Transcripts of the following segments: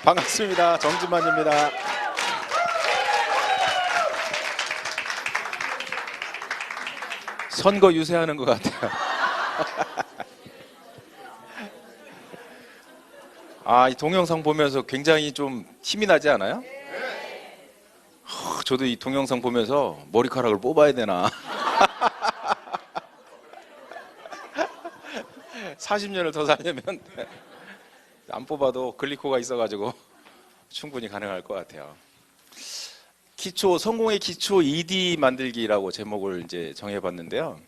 반갑습니다. 정진만입니다. 선거 유세하는 것 같아요. 이 동영상 보면서 굉장히 좀 힘이 나지 않아요? 저도 이 동영상 보면서 머리카락을 뽑아야 되나. 40년을 더 살려면 안 뽑아도 글리코가 있어가지고 충분히 가능할 것 같아요. 성공의 기초 ED 만들기라고 제목을 이제 정해봤는데요.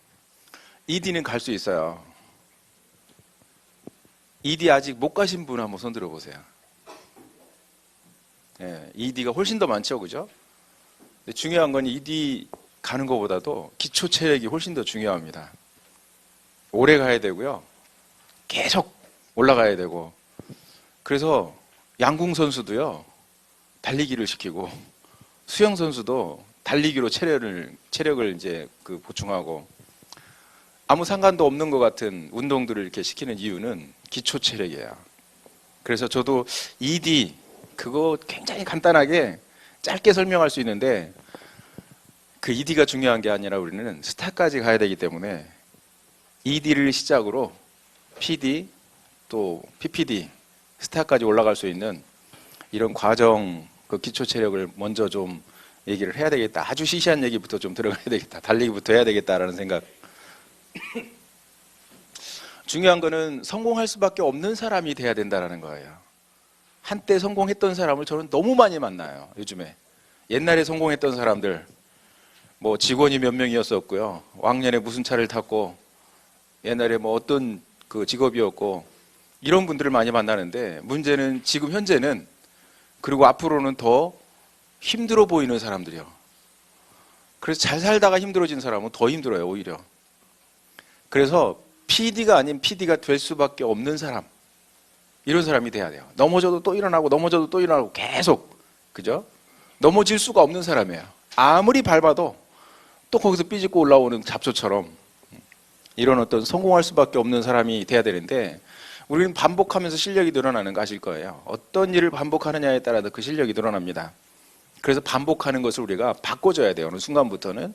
ED는 갈 수 있어요. ED 아직 못 가신 분 한번 손 들어보세요. ED가 훨씬 더 많죠, 그죠? 근데 중요한 건 ED 가는 것보다도 기초 체력이 훨씬 더 중요합니다. 오래 가야 되고요. 계속 올라가야 되고. 그래서 양궁 선수도요, 달리기를 시키고, 수영 선수도 달리기로 체력을 이제 보충하고, 아무 상관도 없는 것 같은 운동들을 이렇게 시키는 이유는 기초 체력이에요. 그래서 저도 ED, 그거 굉장히 간단하게 짧게 설명할 수 있는데, 그 ED가 중요한 게 아니라 우리는 스타까지 가야 되기 때문에 ED를 시작으로 PD, 또 PPD, 스타까지 올라갈 수 있는 이런 과정, 그 기초 체력을 먼저 좀 얘기를 해야 되겠다. 아주 시시한 얘기부터 좀 들어가야 되겠다. 달리기부터 해야 되겠다라는 생각. 중요한 거는 성공할 수밖에 없는 사람이 돼야 된다는 거예요. 한때 성공했던 사람을 저는 너무 많이 만나요, 요즘에. 옛날에 성공했던 사람들, 뭐 직원이 몇 명이었었고요. 왕년에 무슨 차를 탔고, 옛날에 뭐 어떤 그 직업이었고, 이런 분들을 많이 만나는데, 문제는 지금 현재는, 그리고 앞으로는 더 힘들어 보이는 사람들이요. 그래서 잘 살다가 힘들어진 사람은 더 힘들어요, 오히려. 그래서 PD가 아닌 PD가 될 수밖에 없는 사람, 이런 사람이 돼야 돼요. 넘어져도 또 일어나고 넘어져도 또 일어나고 계속, 그죠? 넘어질 수가 없는 사람이에요. 아무리 밟아도 또 거기서 삐집고 올라오는 잡초처럼 이런 어떤 성공할 수밖에 없는 사람이 돼야 되는데, 우리는 반복하면서 실력이 늘어나는 거 아실 거예요. 어떤 일을 반복하느냐에 따라서 그 실력이 늘어납니다. 그래서 반복하는 것을 우리가 바꿔줘야 돼요. 어느 순간부터는.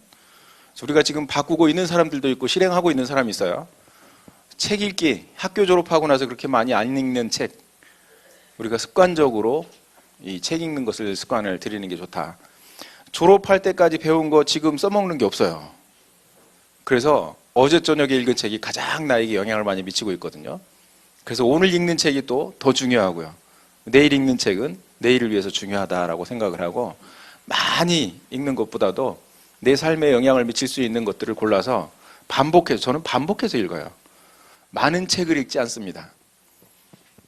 우리가 지금 바꾸고 있는 사람들도 있고 실행하고 있는 사람이 있어요. 책 읽기, 학교 졸업하고 나서 그렇게 많이 안 읽는 책, 우리가 습관적으로 이 책 읽는 것을 습관을 들이는 게 좋다. 졸업할 때까지 배운 거 지금 써먹는 게 없어요. 그래서 어제 저녁에 읽은 책이 가장 나에게 영향을 많이 미치고 있거든요. 그래서 오늘 읽는 책이 또 더 중요하고요. 내일 읽는 책은 내일을 위해서 중요하다라고 생각을 하고, 많이 읽는 것보다도 내 삶에 영향을 미칠 수 있는 것들을 골라서 저는 반복해서 읽어요. 많은 책을 읽지 않습니다.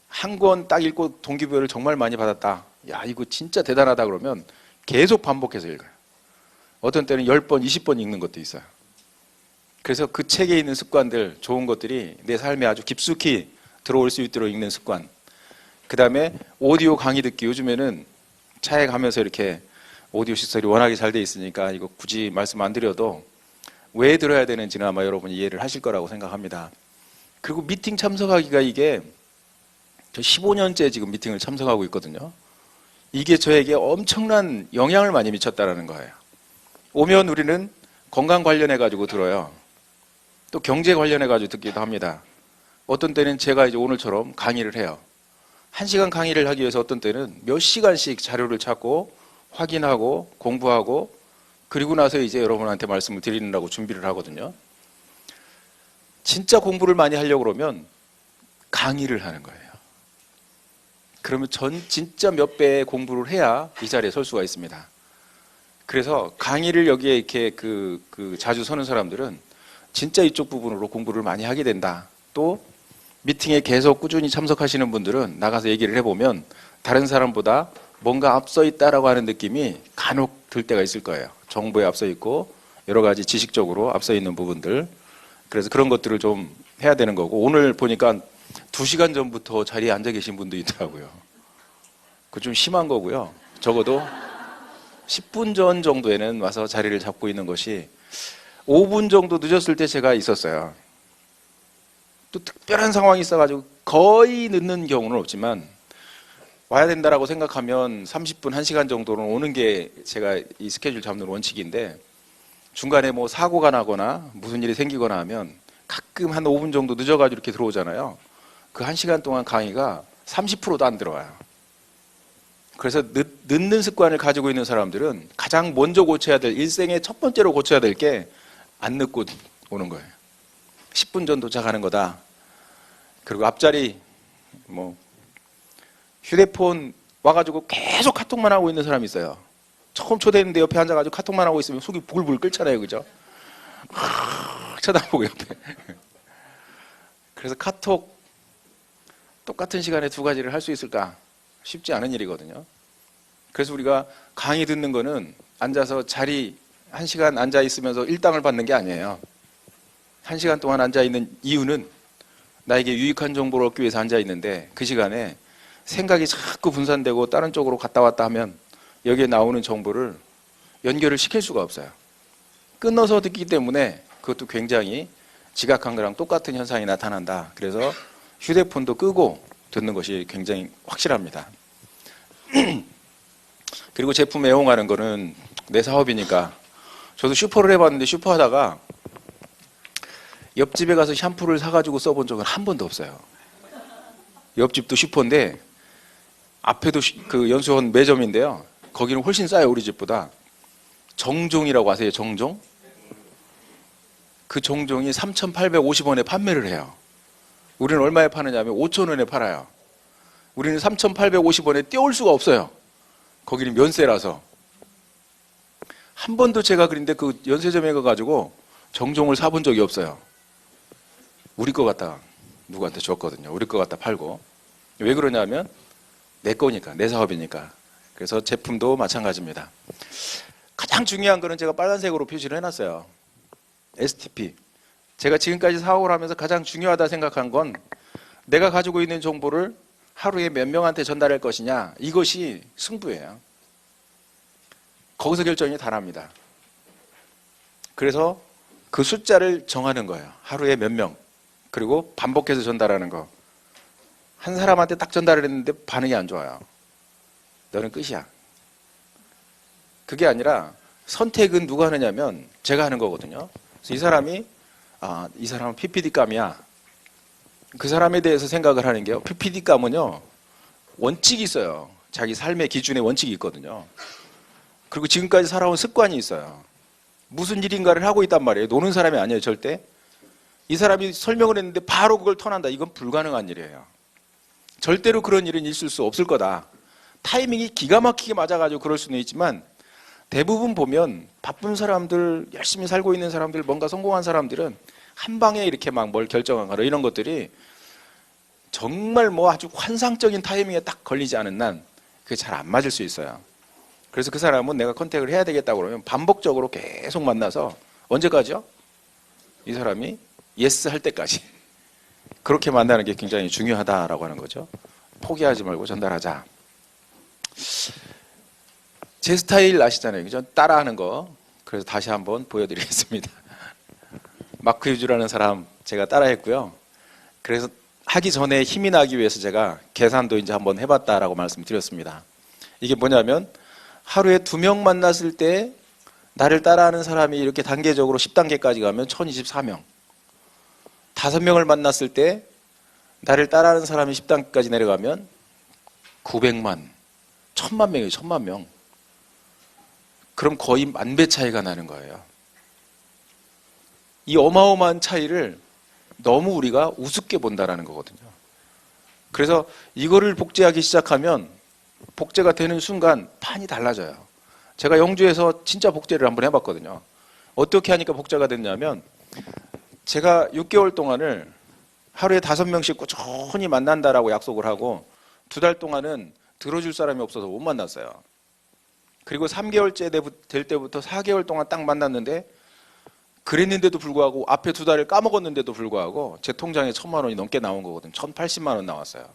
한 권 딱 읽고 동기부여를 정말 많이 받았다. 야, 이거 진짜 대단하다 그러면 계속 반복해서 읽어요. 어떤 때는 10번, 20번 읽는 것도 있어요. 그래서 그 책에 있는 습관들, 좋은 것들이 내 삶에 아주 깊숙이 들어올 수 있도록 읽는 습관. 그 다음에 오디오 강의 듣기. 요즘에는 차에 가면서 이렇게 오디오 시설이 워낙에 잘 돼 있으니까 이거 굳이 말씀 안 드려도 왜 들어야 되는지는 아마 여러분이 이해를 하실 거라고 생각합니다. 그리고 미팅 참석하기가, 이게 저 15년째 지금 미팅을 참석하고 있거든요. 이게 저에게 엄청난 영향을 많이 미쳤다는 거예요. 오면 우리는 건강 관련해 가지고 들어요. 또 경제 관련해 가지고 듣기도 합니다. 어떤 때는 제가 이제 오늘처럼 강의를 해요. 1시간 강의를 하기 위해서 어떤 때는 몇 시간씩 자료를 찾고 확인하고 공부하고, 그리고 나서 이제 여러분한테 말씀을 드리느라고 준비를 하거든요. 진짜 공부를 많이 하려고 그러면 강의를 하는 거예요. 그러면 진짜 몇 배의 공부를 해야 이 자리에 설 수가 있습니다. 그래서 강의를 여기에 이렇게 자주 서는 사람들은 진짜 이쪽 부분으로 공부를 많이 하게 된다. 또 미팅에 계속 꾸준히 참석하시는 분들은 나가서 얘기를 해보면 다른 사람보다 뭔가 앞서 있다라고 하는 느낌이 간혹 들 때가 있을 거예요. 정보에 앞서 있고 여러 가지 지식적으로 앞서 있는 부분들. 그래서 그런 것들을 좀 해야 되는 거고, 오늘 보니까 2시간 전부터 자리에 앉아 계신 분도 있더라고요. 그거 좀 심한 거고요. 적어도 10분 전 정도에는 와서 자리를 잡고 있는 것이, 5분 정도 늦었을 때 제가 있었어요. 또 특별한 상황이 있어가지고 거의 늦는 경우는 없지만 와야 된다라고 생각하면 30분, 1시간 정도는 오는 게 제가 이 스케줄 잡는 원칙인데 중간에 뭐 사고가 나거나 무슨 일이 생기거나 하면 가끔 한 5분 정도 늦어가지고 이렇게 들어오잖아요. 그 1시간 동안 강의가 30%도 안 들어와요. 그래서 늦는 습관을 가지고 있는 사람들은 가장 먼저 고쳐야 될, 일생의 첫 번째로 고쳐야 될 게 안 늦고 오는 거예요. 10분 전 도착하는 거다. 그리고 앞자리 뭐 휴대폰 와가지고 계속 카톡만 하고 있는 사람이 있어요. 처음 초대했는데 옆에 앉아가지고 카톡만 하고 있으면 속이 부글부글 끓잖아요. 그죠? 쳐다보고 옆에. 그래서 카톡 똑같은 시간에 두 가지를 할 수 있을까? 쉽지 않은 일이거든요. 그래서 우리가 강의 듣는 거는 앉아서 자리 1시간 앉아 있으면서 일당을 받는 게 아니에요. 1시간 동안 앉아 있는 이유는 나에게 유익한 정보를 얻기 위해서 앉아 있는데 그 시간에 생각이 자꾸 분산되고 다른 쪽으로 갔다 왔다 하면 여기에 나오는 정보를 연결을 시킬 수가 없어요. 끊어서 듣기 때문에 그것도 굉장히 지각한 거랑 똑같은 현상이 나타난다. 그래서 휴대폰도 끄고 듣는 것이 굉장히 확실합니다. 그리고 제품 애용하는 거는 내 사업이니까 저도 슈퍼를 해봤는데 슈퍼하다가 옆집에 가서 샴푸를 사가지고 써본 적은 한 번도 없어요. 옆집도 슈퍼인데 앞에도 그 연수원 매점인데요. 거기는 훨씬 싸요. 우리 집보다. 정종이라고 아세요? 정종? 그 정종이 3,850원에 판매를 해요. 우리는 얼마에 파느냐면 5,000원에 팔아요. 우리는 3,850원에 떼올 수가 없어요. 거기는 면세라서. 한 번도 제가 그런데 그 연세점에 가가지고 정종을 사본 적이 없어요. 우리 거 갖다 누구한테 줬거든요. 우리 거 갖다 팔고. 왜 그러냐면 내 거니까, 내 사업이니까. 그래서 제품도 마찬가지입니다. 가장 중요한 거는 제가 빨간색으로 표시를 해놨어요. STP. 제가 지금까지 사업을 하면서 가장 중요하다 생각한 건 내가 가지고 있는 정보를 하루에 몇 명한테 전달할 것이냐, 이것이 승부예요. 거기서 결정이 다 납니다. 그래서 그 숫자를 정하는 거예요. 하루에 몇 명. 그리고 반복해서 전달하는 거. 한 사람한테 딱 전달을 했는데 반응이 안 좋아요. 너는 끝이야. 그게 아니라 선택은 누가 하느냐면 제가 하는 거거든요. 그래서 이 사람이 이 사람은 PPD감이야. 그 사람에 대해서 생각을 하는 게요. PPD감은요. 원칙이 있어요. 자기 삶의 기준에 원칙이 있거든요. 그리고 지금까지 살아온 습관이 있어요. 무슨 일인가를 하고 있단 말이에요. 노는 사람이 아니에요. 절대. 이 사람이 설명을 했는데 바로 그걸 턴한다. 이건 불가능한 일이에요. 절대로 그런 일은 있을 수 없을 거다. 타이밍이 기가 막히게 맞아가지고 그럴 수는 있지만 대부분 보면 바쁜 사람들, 열심히 살고 있는 사람들, 뭔가 성공한 사람들은 한 방에 이렇게 막 뭘 결정하거나 이런 것들이 정말 뭐 아주 환상적인 타이밍에 딱 걸리지 않은 난 그게 잘 안 맞을 수 있어요. 그래서 그 사람은 내가 컨택을 해야 되겠다고 그러면 반복적으로 계속 만나서 언제까지요? 이 사람이 예스 할 때까지. 그렇게 만나는 게 굉장히 중요하다라고 하는 거죠. 포기하지 말고 전달하자. 제 스타일 아시잖아요. 그죠? 따라하는 거. 그래서 다시 한번 보여드리겠습니다. 마크 유즈라는 사람 제가 따라했고요. 그래서 하기 전에 힘이 나기 위해서 제가 계산도 이제 한번 해봤다라고 말씀드렸습니다. 이게 뭐냐면 하루에 2명 만났을 때 나를 따라하는 사람이 이렇게 단계적으로 10단계까지 가면 1024명. 5명을 만났을 때 나를 따라하는 사람이 10단계까지 내려가면 900만, 1000만 명이에요. 1000만 명. 그럼 거의 10,000배 차이가 나는 거예요. 이 어마어마한 차이를 너무 우리가 우습게 본다라는 거거든요. 그래서 이거를 복제하기 시작하면 복제가 되는 순간 판이 달라져요. 제가 영주에서 진짜 복제를 한번 해봤거든요. 어떻게 하니까 복제가 됐냐면 제가 6개월 동안을 하루에 5명씩 꾸준히 만난다라고 약속을 하고 2달 동안은 들어줄 사람이 없어서 못 만났어요. 그리고 3개월째 될 때부터 4개월 동안 딱 만났는데 그랬는데도 불구하고 앞에 2달을 까먹었는데도 불구하고 제 통장에 1,000만 원이 넘게 나온 거거든요. 1,080만 원 나왔어요.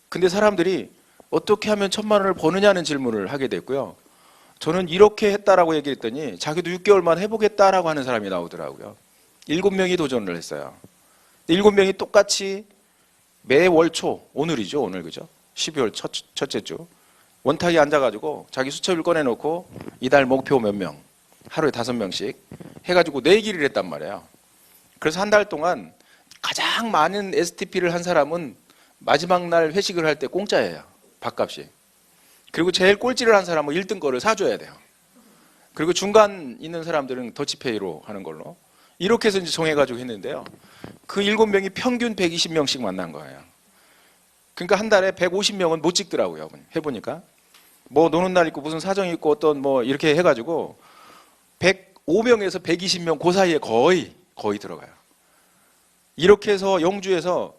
근데 사람들이 어떻게 하면 1,000만 원을 버느냐는 질문을 하게 됐고요. 저는 이렇게 했다라고 얘기했더니 자기도 6개월만 해보겠다라고 하는 사람이 나오더라고요. 7명이 도전을 했어요. 7명이 똑같이 매월 초, 오늘이죠, 오늘 그죠? 12월 첫째 주. 원탁에 앉아가지고 자기 수첩을 꺼내놓고 이달 목표 몇 명, 하루에 5명씩 해가지고 내기를 했단 말이에요. 그래서 한 달 동안 가장 많은 STP를 한 사람은 마지막 날 회식을 할 때 공짜예요. 밥값이. 그리고 제일 꼴찌를 한 사람은 1등 거를 사줘야 돼요. 그리고 중간 있는 사람들은 더치페이로 하는 걸로. 이렇게 해서 이제 정해가지고 했는데요. 그 7명이 평균 120명씩 만난 거예요. 그러니까 한 달에 150명은 못 찍더라고요. 해보니까. 뭐 노는 날 있고 무슨 사정이 있고 어떤 뭐 이렇게 해가지고 105명에서 120명 그 사이에 거의 들어가요. 이렇게 해서 영주에서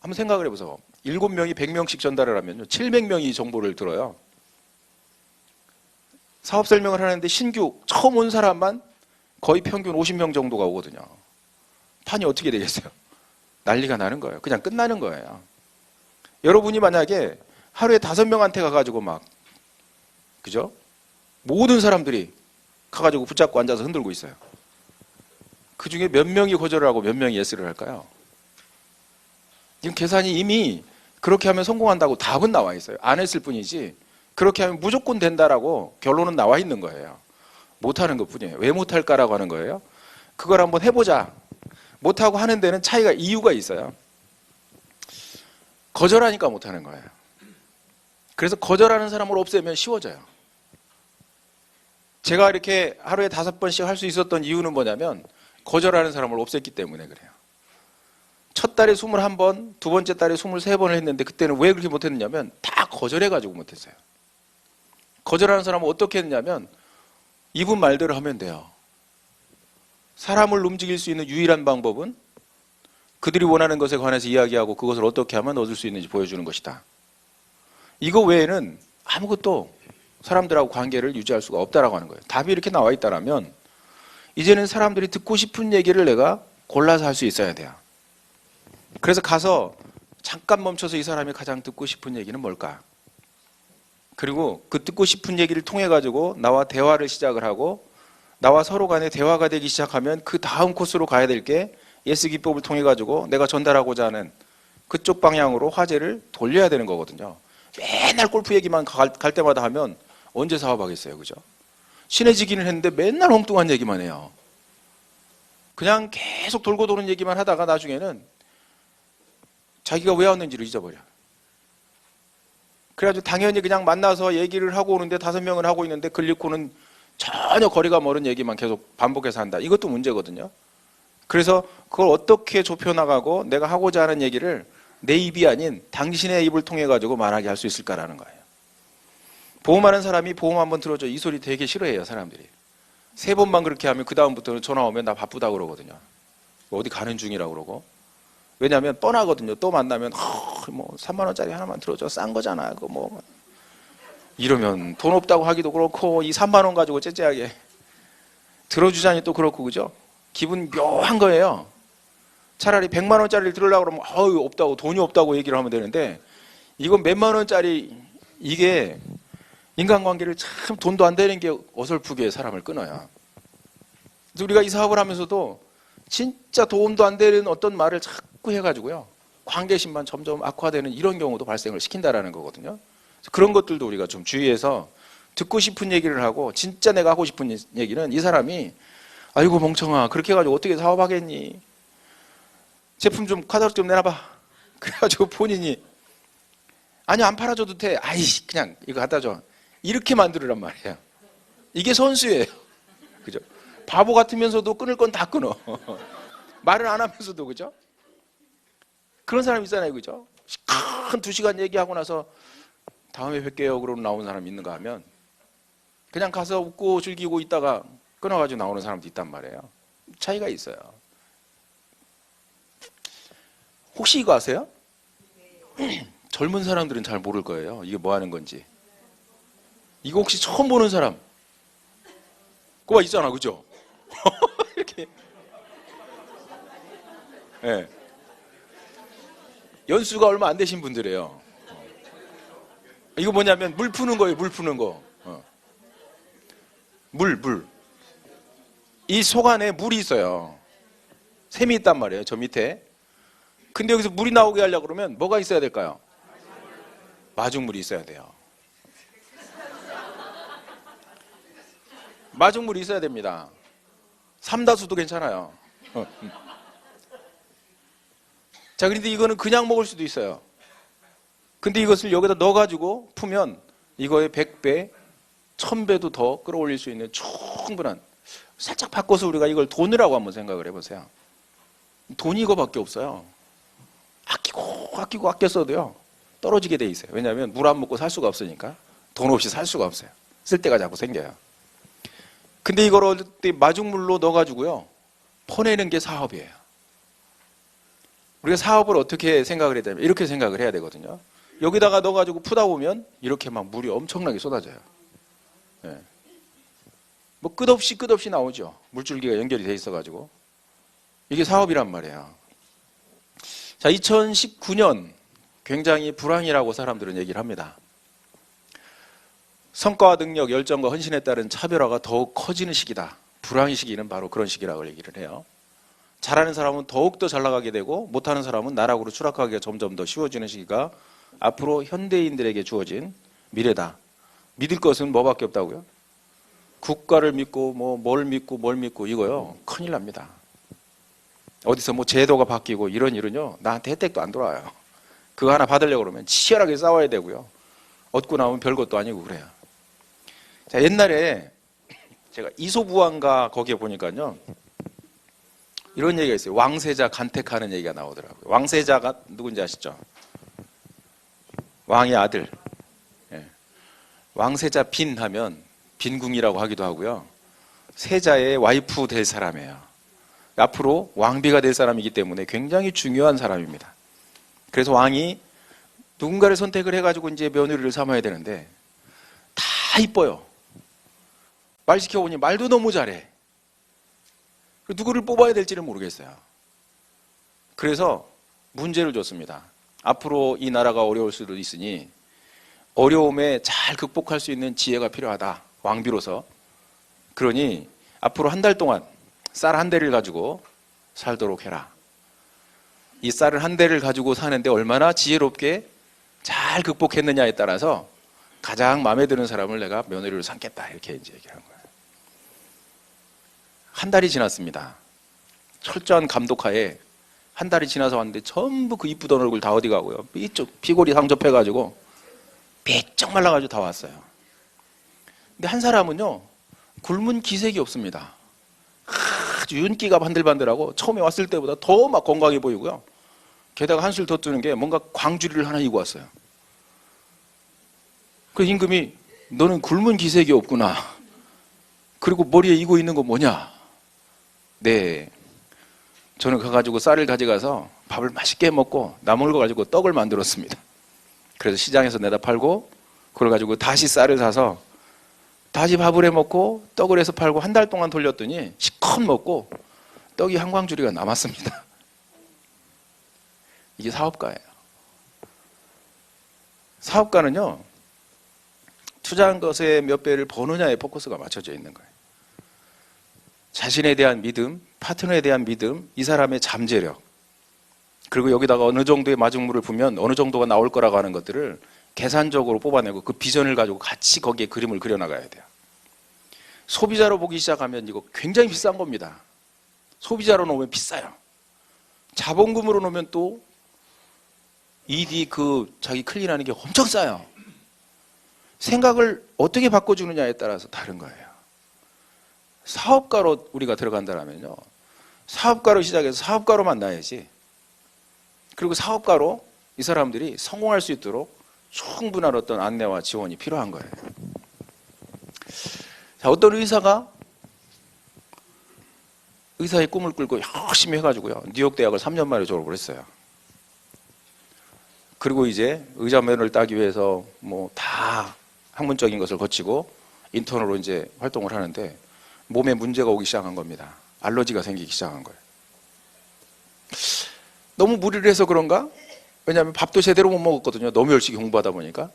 한번 생각을 해보세요. 7명이 100명씩 전달을 하면요. 700명이 정보를 들어요. 사업 설명을 하는데 신규 처음 온 사람만 거의 평균 50명 정도가 오거든요. 판이 어떻게 되겠어요? 난리가 나는 거예요. 그냥 끝나는 거예요. 여러분이 만약에 하루에 5명한테 가가지고 막, 그죠? 모든 사람들이 가가지고 붙잡고 앉아서 흔들고 있어요. 그 중에 몇 명이 거절을 하고 몇 명이 예스를 할까요? 지금 계산이 이미 그렇게 하면 성공한다고 답은 나와 있어요. 안 했을 뿐이지 그렇게 하면 무조건 된다라고 결론은 나와 있는 거예요. 못하는 것 뿐이에요. 왜 못할까라고 하는 거예요. 그걸 한번 해보자. 못하고 하는 데는 이유가 있어요. 거절하니까 못하는 거예요. 그래서 거절하는 사람을 없애면 쉬워져요. 제가 이렇게 하루에 5번씩 할 수 있었던 이유는 뭐냐면 거절하는 사람을 없앴기 때문에 그래요. 첫 달에 21번, 두 번째 달에 23번을 했는데 그때는 왜 그렇게 못했느냐면 다 거절해가지고 못했어요. 거절하는 사람은 어떻게 했냐면 이분 말대로 하면 돼요. 사람을 움직일 수 있는 유일한 방법은 그들이 원하는 것에 관해서 이야기하고 그것을 어떻게 하면 얻을 수 있는지 보여주는 것이다. 이거 외에는 아무것도 사람들하고 관계를 유지할 수가 없다라고 하는 거예요. 답이 이렇게 나와 있다라면 이제는 사람들이 듣고 싶은 얘기를 내가 골라서 할 수 있어야 돼요. 그래서 가서 잠깐 멈춰서 이 사람이 가장 듣고 싶은 얘기는 뭘까? 그리고 그 듣고 싶은 얘기를 통해 가지고 나와 대화를 시작을 하고 나와 서로 간에 대화가 되기 시작하면 그 다음 코스로 가야 될 게 예스 기법을 통해 가지고 내가 전달하고자 하는 그쪽 방향으로 화제를 돌려야 되는 거거든요. 맨날 골프 얘기만 갈 때마다 하면 언제 사업하겠어요, 그죠? 친해지기는 했는데 맨날 엉뚱한 얘기만 해요. 그냥 계속 돌고 도는 얘기만 하다가 나중에는 자기가 왜 왔는지를 잊어버려. 그래가지고 당연히 그냥 만나서 얘기를 하고 오는데 5명은 하고 있는데 글리코는 전혀 거리가 멀은 얘기만 계속 반복해서 한다. 이것도 문제거든요. 그래서 그걸 어떻게 좁혀나가고 내가 하고자 하는 얘기를 내 입이 아닌 당신의 입을 통해 가지고 말하게 할 수 있을까라는 거예요. 보험하는 사람이 보험 한번 들어줘. 이 소리 되게 싫어해요, 사람들이. 3번만 그렇게 하면 그 다음부터는 전화 오면 나 바쁘다고 그러거든요. 어디 가는 중이라고 그러고. 왜냐하면 뻔하거든요. 또 만나면 뭐 3만 원짜리 하나만 들어줘. 싼 거잖아. 그거 뭐 이러면 돈 없다고 하기도 그렇고 이 3만 원 가지고 째째하게 들어주자니 또 그렇고 그죠? 기분 묘한 거예요. 차라리 100만 원짜리를 들으려고 그러면 없다고 돈이 없다고 얘기를 하면 되는데 이건 몇만 원짜리 이게 인간관계를 참 돈도 안 되는 게 어설프게 사람을 끊어요. 그래서 우리가 이 사업을 하면서도 진짜 도움도 안 되는 어떤 말을 자꾸 해가지고요. 관계심만 점점 악화되는 이런 경우도 발생을 시킨다라는 거거든요. 그런 것들도 우리가 좀 주의해서 듣고 싶은 얘기를 하고 진짜 내가 하고 싶은 얘기는 이 사람이 아이고 멍청아 그렇게 해가지고 어떻게 사업하겠니? 제품 좀 카탈로그 좀 내놔봐. 그래가지고 본인이 아니 안 팔아줘도 돼. 아이 그냥 이거 갖다 줘. 이렇게 만들으란 말이에요. 이게 선수예요. 그죠? 바보 같으면서도 끊을 건 다 끊어. 말을 안 하면서도 그죠? 그런 사람 있잖아요. 그죠? 큰 2시간 얘기하고 나서 다음에 뵐게요. 그러고 나오는 사람 있는가 하면 그냥 가서 웃고 즐기고 있다가 끊어가지고 나오는 사람도 있단 말이에요. 차이가 있어요. 혹시 이거 아세요? 젊은 사람들은 잘 모를 거예요. 이게 뭐 하는 건지. 이거 혹시 처음 보는 사람? 그거 있잖아. 그죠? 이렇게. 네. 연수가 얼마 안 되신 분들이에요. 이거 뭐냐면 물 푸는 거예요. 물 푸는 거. 물. 이 속 안에 물이 있어요. 샘이 있단 말이에요. 저 밑에. 근데 여기서 물이 나오게 하려고 그러면 뭐가 있어야 될까요? 마중물이 있어야 돼요. 마중물이 있어야 됩니다. 삼다수도 괜찮아요. 자, 그런데 이거는 그냥 먹을 수도 있어요. 근데 이것을 여기다 넣어가지고 풀면 이거의 100배, 1000배도 더 끌어올릴 수 있는 충분한, 살짝 바꿔서 우리가 이걸 돈이라고 한번 생각을 해보세요. 돈이 이거밖에 없어요. 아끼고 아껴 써도요, 떨어지게 돼 있어요. 왜냐하면 물 안 먹고 살 수가 없으니까. 돈 없이 살 수가 없어요. 쓸 때가 자꾸 생겨요. 근데 이걸 어디 마중물로 넣어가지고요, 퍼내는 게 사업이에요. 우리가 사업을 어떻게 생각을 해야 되냐면 이렇게 생각을 해야 되거든요. 여기다가 넣어가지고 푸다 보면 이렇게 막 물이 엄청나게 쏟아져요. 네. 뭐 끝없이 나오죠. 물줄기가 연결이 돼 있어가지고. 이게 사업이란 말이에요. 자, 2019년 굉장히 불황이라고 사람들은 얘기를 합니다. 성과와 능력, 열정과 헌신에 따른 차별화가 더욱 커지는 시기다. 불황의 시기는 바로 그런 시기라고 얘기를 해요. 잘하는 사람은 더욱더 잘 나가게 되고 못하는 사람은 나락으로 추락하기가 점점 더 쉬워지는 시기가 앞으로 현대인들에게 주어진 미래다. 믿을 것은 뭐밖에 없다고요? 국가를 믿고 뭘 믿고 이거요, 큰일 납니다. 어디서 뭐 제도가 바뀌고 이런 일은요, 나한테 혜택도 안 돌아와요. 그거 하나 받으려고 그러면 치열하게 싸워야 되고요, 얻고 나오면 별것도 아니고 그래요. 자, 옛날에 제가 이소부왕가 거기에 보니까요, 이런 얘기가 있어요. 왕세자 간택하는 얘기가 나오더라고요. 왕세자가 누군지 아시죠? 왕의 아들. 예. 왕세자 빈 하면 빈궁이라고 하기도 하고요, 세자의 와이프 될 사람이에요. 앞으로 왕비가 될 사람이기 때문에 굉장히 중요한 사람입니다. 그래서 왕이 누군가를 선택을 해가지고 이제 며느리를 삼아야 되는데 다 이뻐요. 말 시켜보니 말도 너무 잘해. 누구를 뽑아야 될지를 모르겠어요. 그래서 문제를 줬습니다. 앞으로 이 나라가 어려울 수도 있으니 어려움에 잘 극복할 수 있는 지혜가 필요하다. 왕비로서. 그러니 앞으로 한 달 동안 쌀 한 대를 가지고 살도록 해라. 이 쌀을 한 대를 가지고 사는데 얼마나 지혜롭게 잘 극복했느냐에 따라서 가장 마음에 드는 사람을 내가 며느리로 삼겠다. 이렇게 이제 얘기한 거예요. 한 달이 지났습니다. 철저한 감독하에 한 달이 지나서 왔는데 전부 그 이쁘던 얼굴 다 어디 가고요, 이쪽 피골이 상접해가지고 삐쩍 말라가지고 다 왔어요. 근데 한 사람은요, 굶은 기색이 없습니다. 아주 윤기가 반들반들하고 처음에 왔을 때보다 더 막 건강해 보이고요, 게다가 한술 더 뜨는 게 뭔가 광주리를 하나 입고 왔어요. 그 임금이 너는 굶은 기색이 없구나. 그리고 머리에 이고 있는 거 뭐냐? 네, 저는 가가지고 쌀을 가져가서 밥을 맛있게 먹고 남은 거 가지고 떡을 만들었습니다. 그래서 시장에서 내다 팔고 그걸 가지고 다시 쌀을 사서 다시 밥을 해 먹고 떡을 해서 팔고 한 달 동안 돌렸더니 시컷 먹고 떡이 한 광주리가 남았습니다. 이게 사업가예요. 사업가는요, 투자한 것에 몇 배를 버느냐에 포커스가 맞춰져 있는 거예요. 자신에 대한 믿음, 파트너에 대한 믿음, 이 사람의 잠재력, 그리고 여기다가 어느 정도의 마중물을 부으면 어느 정도가 나올 거라고 하는 것들을 계산적으로 뽑아내고 그 비전을 가지고 같이 거기에 그림을 그려나가야 돼요. 소비자로 보기 시작하면 이거 굉장히 비싼 겁니다. 소비자로 놓으면 비싸요. 자본금으로 놓으면 또 이디 자기 클린하는 게 엄청 싸요. 생각을 어떻게 바꿔주느냐에 따라서 다른 거예요. 사업가로 우리가 들어간다면요, 사업가로 시작해서 사업가로 만나야지. 그리고 사업가로 이 사람들이 성공할 수 있도록 충분한 어떤 안내와 지원이 필요한 거예요. 자, 어떤 의사가 의사의 꿈을 끌고 열심히 해가지고요, 뉴욕 대학을 3년 만에 졸업을 했어요. 그리고 이제 의사 면허를 따기 위해서 뭐 다 학문적인 것을 거치고 인턴으로 이제 활동을 하는데 몸에 문제가 오기 시작한 겁니다. 알러지가 생기기 시작한 거예요. 너무 무리를 해서 그런가? 왜냐하면 밥도 제대로 못 먹었거든요. 너무 열심히 공부하다 보니까.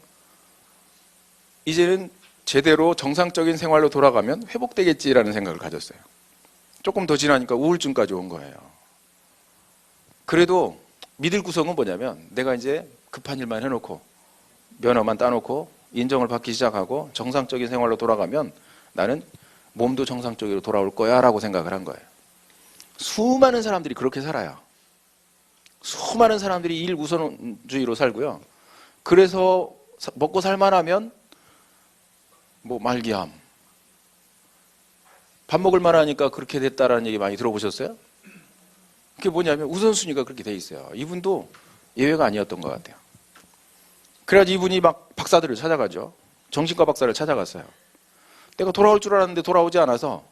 이제는 제대로 정상적인 생활로 돌아가면 회복되겠지라는 생각을 가졌어요. 조금 더 지나니까 우울증까지 온 거예요. 그래도 믿을 구석은 뭐냐면 내가 이제 급한 일만 해놓고 면허만 따놓고 인정을 받기 시작하고 정상적인 생활로 돌아가면 나는 몸도 정상적으로 돌아올 거야 라고 생각을 한 거예요. 수많은 사람들이 그렇게 살아요. 수많은 사람들이 일 우선주의로 살고요. 그래서 먹고 살만하면 뭐 말기암, 밥 먹을 만하니까 그렇게 됐다라는 얘기 많이 들어보셨어요? 그게 뭐냐면 우선순위가 그렇게 돼 있어요. 이분도 예외가 아니었던 것 같아요. 그래가지고 이분이 막 박사들을 찾아가죠. 정신과 박사를 찾아갔어요. 내가 돌아올 줄 알았는데 돌아오지 않아서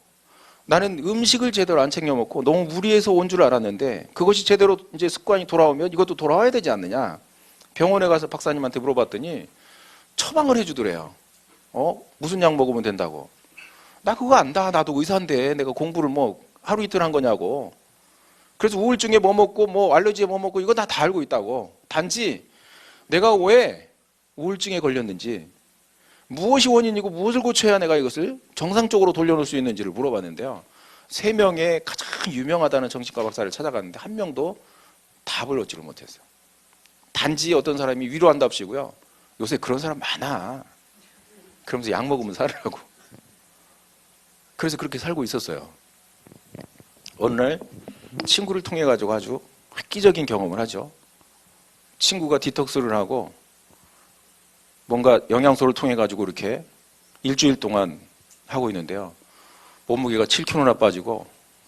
나는 음식을 제대로 안 챙겨 먹고 너무 무리해서 온 줄 알았는데 그것이 제대로 이제 습관이 돌아오면 이것도 돌아와야 되지 않느냐. 병원에 가서 박사님한테 물어봤더니 처방을 해주더래요. 무슨 약 먹으면 된다고. 나 그거 안다. 나도 의사인데 내가 공부를 뭐 하루 이틀 한 거냐고. 그래서 우울증에 뭐 먹고 뭐 알러지에 뭐 먹고 이거 다 알고 있다고. 단지 내가 왜 우울증에 걸렸는지 무엇이 원인이고 무엇을 고쳐야 내가 이것을 정상적으로 돌려놓을 수 있는지를 물어봤는데요. 3명의 가장 유명하다는 정신과 박사를 찾아갔는데 한 명도 답을 얻지를 못했어요. 단지 어떤 사람이 위로한답시고요. 요새 그런 사람 많아. 그러면서 약 먹으면 살으라고. 그래서 그렇게 살고 있었어요. 어느 날 친구를 통해 가지고 아주 획기적인 경험을 하죠. 친구가 디톡스를 하고 뭔가 영양소를 통해 가지고 이렇게 일주일 동안 하고 있는데요. 몸무게가 7kg나 빠지고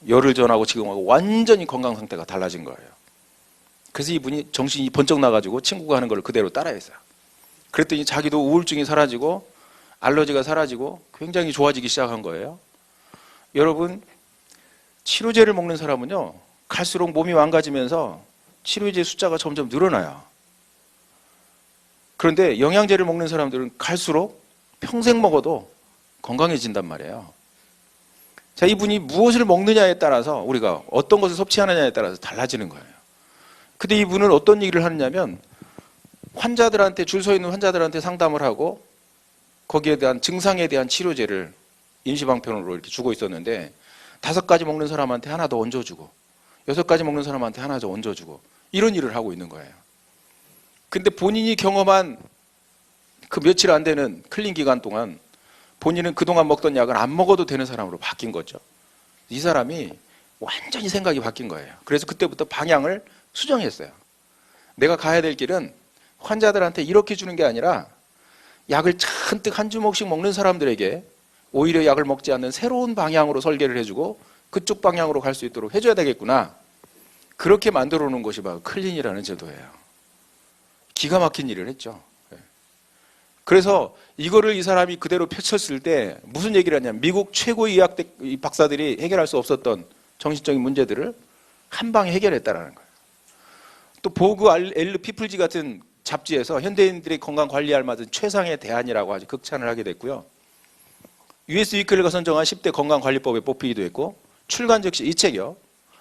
열흘 전하고 지금하고 완전히 건강 상태가 달라진 거예요. 그래서 이분이 정신이 번쩍 나가지고 친구가 하는 걸 그대로 따라했어요. 그랬더니 자기도 우울증이 사라지고 알러지가 사라지고 굉장히 좋아지기 시작한 거예요. 여러분, 치료제를 먹는 사람은요, 갈수록 몸이 망가지면서 치료제 숫자가 점점 늘어나요. 그런데 영양제를 먹는 사람들은 갈수록 평생 먹어도 건강해진단 말이에요. 자, 이분이 무엇을 먹느냐에 따라서 우리가 어떤 것을 섭취하느냐에 따라서 달라지는 거예요. 근데 이분은 어떤 얘기를 하느냐면 환자들한테 줄 서 있는 환자들한테 상담을 하고 거기에 대한 증상에 대한 치료제를 임시방편으로 이렇게 주고 있었는데 5가지 먹는 사람한테 하나 더 얹어주고 6가지 먹는 사람한테 하나 더 얹어주고 이런 일을 하고 있는 거예요. 근데 본인이 경험한 그 며칠 안 되는 클린 기간 동안 본인은 그동안 먹던 약을 안 먹어도 되는 사람으로 바뀐 거죠. 이 사람이 완전히 생각이 바뀐 거예요. 그래서 그때부터 방향을 수정했어요. 내가 가야 될 길은 환자들한테 이렇게 주는 게 아니라 약을 잔뜩 한 주먹씩 먹는 사람들에게 오히려 약을 먹지 않는 새로운 방향으로 설계를 해주고 그쪽 방향으로 갈 수 있도록 해줘야 되겠구나. 그렇게 만들어 놓은 것이 바로 클린이라는 제도예요. 기가 막힌 일을 했죠. 그래서 이거를 이 사람이 그대로 펼쳤을 때 무슨 얘기를 하냐면 미국 최고의 의학대 박사들이 해결할 수 없었던 정신적인 문제들을 한 방에 해결했다라는 거예요. 또 보그 엘르 피플지 같은 잡지에서 현대인들의 건강 관리할 만한 최상의 대안이라고 아주 극찬을 하게 됐고요. US 위클리가 선정한 10대 건강관리법에 뽑히기도 했고 출간 즉시 이 책이요.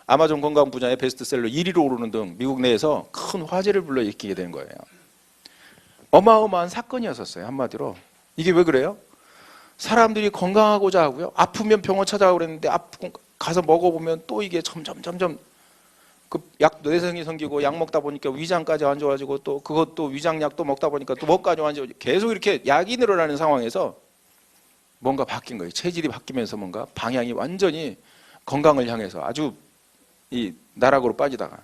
아마존 건강 분야의 베스트셀러 1위로 오르는 등 미국 내에서 큰 화제를 불러일으키게 된 거예요. 어마어마한 사건이었었어요. 한마디로. 이게 왜 그래요? 사람들이 건강하고자 하고요. 아프면 병원 찾아가고 그랬는데 가서 먹어보면 또 이게 점점 그 약 내성이 생기고 약 먹다 보니까 위장까지 안 좋아지고 또 그것도 위장약 또 먹다 보니까 또 뭐까지 안 좋아지고 계속 이렇게 약이 늘어나는 상황에서 뭔가 바뀐 거예요. 체질이 바뀌면서 뭔가 방향이 완전히 건강을 향해서 아주 이 나락으로 빠지다가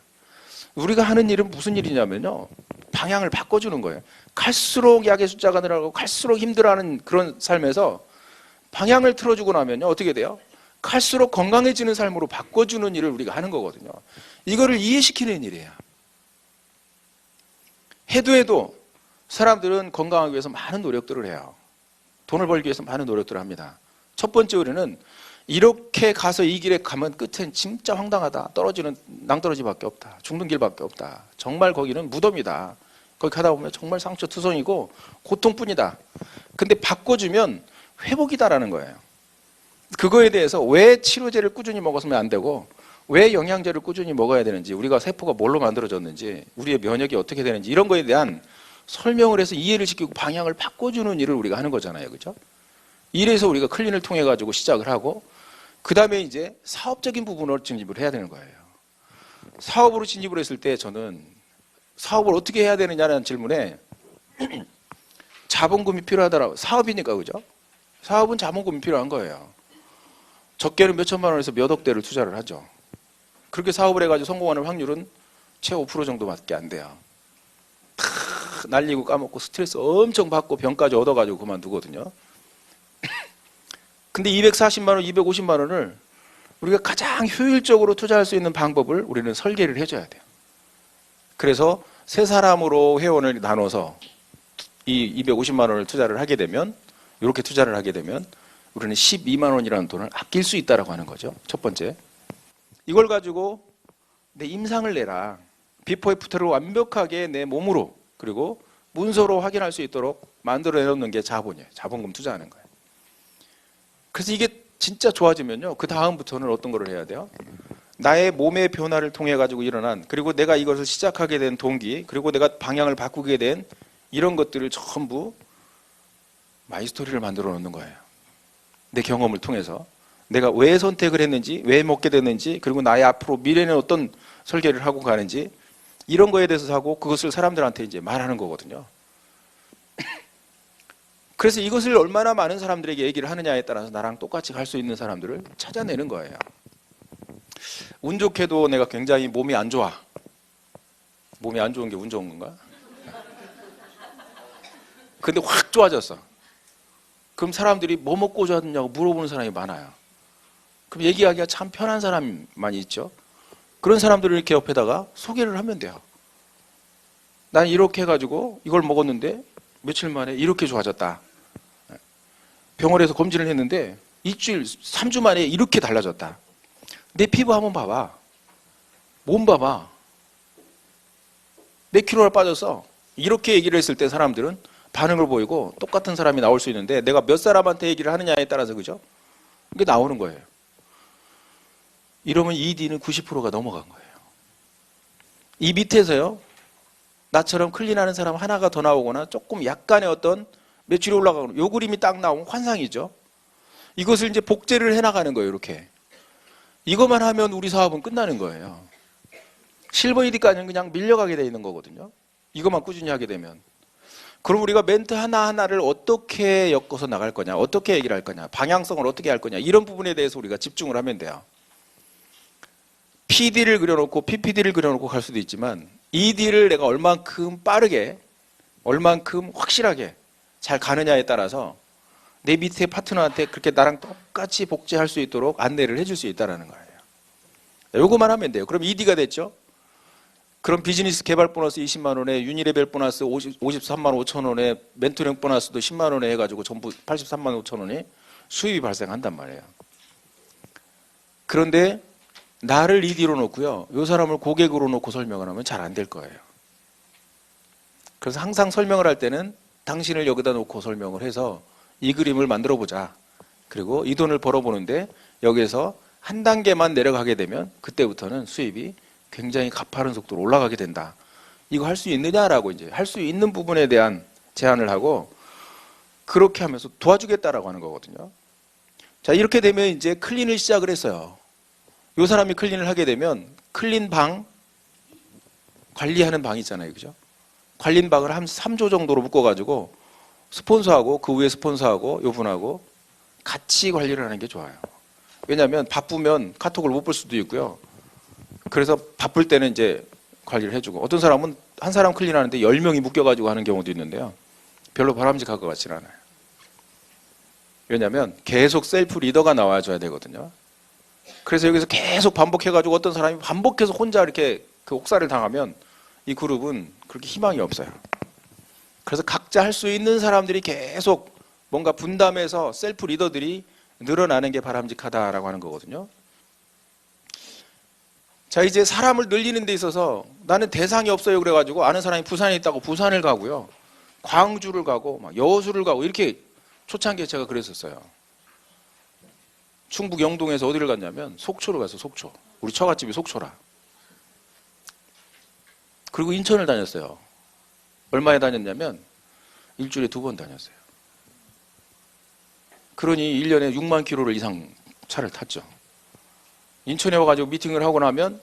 우리가 하는 일은 무슨 일이냐면요. 방향을 바꿔주는 거예요. 갈수록 약의 숫자가 늘어나고 갈수록 힘들어하는 그런 삶에서 방향을 틀어주고 나면요. 어떻게 돼요? 갈수록 건강해지는 삶으로 바꿔주는 일을 우리가 하는 거거든요. 이거를 이해시키는 일이에요. 해도 사람들은 건강하기 위해서 많은 노력들을 해요. 돈을 벌기 위해서 많은 노력들을 합니다. 첫 번째 우리는 이렇게 가서 이 길에 가면 끝은 진짜 황당하다. 떨어지는 낭떠러지밖에 없다. 죽는 길밖에 없다. 정말 거기는 무덤이다. 거기 가다 보면 정말 상처투성이고 고통뿐이다. 근데 바꿔주면 회복이다라는 거예요. 그거에 대해서 왜 치료제를 꾸준히 먹었으면 안 되고 왜 영양제를 꾸준히 먹어야 되는지 우리가 세포가 뭘로 만들어졌는지 우리의 면역이 어떻게 되는지 이런 거에 대한 설명을 해서 이해를 시키고 방향을 바꿔주는 일을 우리가 하는 거잖아요. 그죠? 이래서 우리가 클린을 통해 가지고 시작을 하고 그 다음에 이제 사업적인 부분으로 진입을 해야 되는 거예요. 사업으로 진입을 했을 때 저는 사업을 어떻게 해야 되느냐는 질문에 자본금이 필요하더라고요. 사업이니까, 그죠? 사업은 자본금이 필요한 거예요. 적게는 몇 천만 원에서 몇 억대를 투자를 하죠. 그렇게 사업을 해가지고 성공하는 확률은 최 5% 정도밖에 안 돼요. 다 날리고 까먹고 스트레스 엄청 받고 병까지 얻어가지고 그만두거든요. 근데 240만 원, 250만 원을 우리가 가장 효율적으로 투자할 수 있는 방법을 우리는 설계를 해줘야 돼요. 그래서 세 사람으로 회원을 나눠서 이 250만 원을 투자를 하게 되면, 이렇게 투자를 하게 되면 우리는 12만 원이라는 돈을 아낄 수 있다라고 하는 거죠. 첫 번째. 이걸 가지고 내 임상을 내라. 비포 애프터를 완벽하게 내 몸으로 그리고 문서로 확인할 수 있도록 만들어 내놓는 게 자본이에요. 자본금 투자하는 거예요. 그래서 이게 진짜 좋아지면요, 그 다음부터는 어떤 거를 해야 돼요? 나의 몸의 변화를 통해 가지고 일어난, 그리고 내가 이것을 시작하게 된 동기, 그리고 내가 방향을 바꾸게 된 이런 것들을 전부 마이스토리를 만들어 놓는 거예요. 내 경험을 통해서 내가 왜 선택을 했는지, 왜 먹게 됐는지, 그리고 나의 앞으로 미래는 어떤 설계를 하고 가는지, 이런 거에 대해서 하고 그것을 사람들한테 이제 말하는 거거든요. 그래서 이것을 얼마나 많은 사람들에게 얘기를 하느냐에 따라서 나랑 똑같이 갈 수 있는 사람들을 찾아내는 거예요. 운 좋게도 내가 굉장히 몸이 안 좋아. 몸이 안 좋은 게 운 좋은 건가? 근데 확 좋아졌어. 그럼 사람들이 뭐 먹고 좋아졌냐고 물어보는 사람이 많아요. 그럼 얘기하기가 참 편한 사람이 많이 있죠. 그런 사람들을 이렇게 옆에다가 소개를 하면 돼요. 난 이렇게 해가지고 이걸 먹었는데 며칠 만에 이렇게 좋아졌다. 병원에서 검진을 했는데 일주일, 3주 만에 이렇게 달라졌다. 내 피부 한번 봐봐. 몸 봐봐. 몇 킬로나 빠졌어. 이렇게 얘기를 했을 때 사람들은 반응을 보이고 똑같은 사람이 나올 수 있는데, 내가 몇 사람한테 얘기를 하느냐에 따라서, 그죠? 이게 나오는 거예요. 이러면 ED는 90%가 넘어간 거예요. 이 밑에서요, 나처럼 클린하는 사람 하나가 더 나오거나 조금 약간의 어떤 매출이 올라가거나, 요 그림이 딱 나오면 환상이죠. 이것을 이제 복제를 해나가는 거예요. 이렇게. 이것만 하면 우리 사업은 끝나는 거예요. 실버 ED까지는 그냥 밀려가게 돼 있는 거거든요. 이것만 꾸준히 하게 되면. 그럼 우리가 멘트 하나하나를 어떻게 엮어서 나갈 거냐, 어떻게 얘기를 할 거냐, 방향성을 어떻게 할 거냐, 이런 부분에 대해서 우리가 집중을 하면 돼요. PD를 그려놓고 PPD를 그려놓고 갈 수도 있지만, ED를 내가 얼만큼 빠르게, 얼만큼 확실하게 잘 가느냐에 따라서 내 밑에 파트너한테 그렇게 나랑 똑같이 복제할 수 있도록 안내를 해줄 수 있다는 거예요. 요거만 하면 돼요. 그럼 ED가 됐죠? 그럼 비즈니스 개발 보너스 20만 원에, 유니레벨 보너스 53만 5천 원에, 멘토링 보너스도 10만 원에 해가지고 전부 83만 5천 원이 수입이 발생한단 말이에요. 그런데 나를 ED로 놓고요, 이 사람을 고객으로 놓고 설명을 하면 잘 안 될 거예요. 그래서 항상 설명을 할 때는 당신을 여기다 놓고 설명을 해서 이 그림을 만들어 보자. 그리고 이 돈을 벌어보는데 여기에서 한 단계만 내려가게 되면 그때부터는 수입이 굉장히 가파른 속도로 올라가게 된다. 이거 할 수 있느냐라고 이제 할 수 있는 부분에 대한 제안을 하고, 그렇게 하면서 도와주겠다라고 하는 거거든요. 자, 이렇게 되면 이제 클린을 시작을 했어요. 이 사람이 클린을 하게 되면 클린 방, 관리하는 방이 있잖아요. 그죠? 관린 방을 한 3조 정도로 묶어가지고 스폰서하고 그 위에 스폰서하고 요분하고 같이 관리를 하는 게 좋아요. 왜냐하면 바쁘면 카톡을 못 볼 수도 있고요. 그래서 바쁠 때는 이제 관리를 해주고, 어떤 사람은 한 사람 클린하는데 10명이 묶여가지고 하는 경우도 있는데요. 별로 바람직할 것 같지는 않아요. 왜냐하면 계속 셀프 리더가 나와줘야 되거든요. 그래서 여기서 계속 반복해가지고 어떤 사람이 반복해서 혼자 이렇게 그 옥살을 당하면 이 그룹은 그렇게 희망이 없어요. 그래서 각자 할 수 있는 사람들이 계속 뭔가 분담해서 셀프 리더들이 늘어나는 게 바람직하다라고 하는 거거든요. 자, 이제 사람을 늘리는 데 있어서 나는 대상이 없어요 그래가지고 아는 사람이 부산에 있다고 부산을 가고요, 광주를 가고 막 여수를 가고 이렇게 초창기에 제가 그랬었어요. 충북 영동에서 어디를 갔냐면 속초를 가서, 속초. 우리 처갓집이 속초라. 그리고 인천을 다녔어요. 얼마에 다녔냐면 일주일에 2번 다녔어요. 그러니 1년에 6만 킬로를 이상 차를 탔죠. 인천에 와가지고 미팅을 하고 나면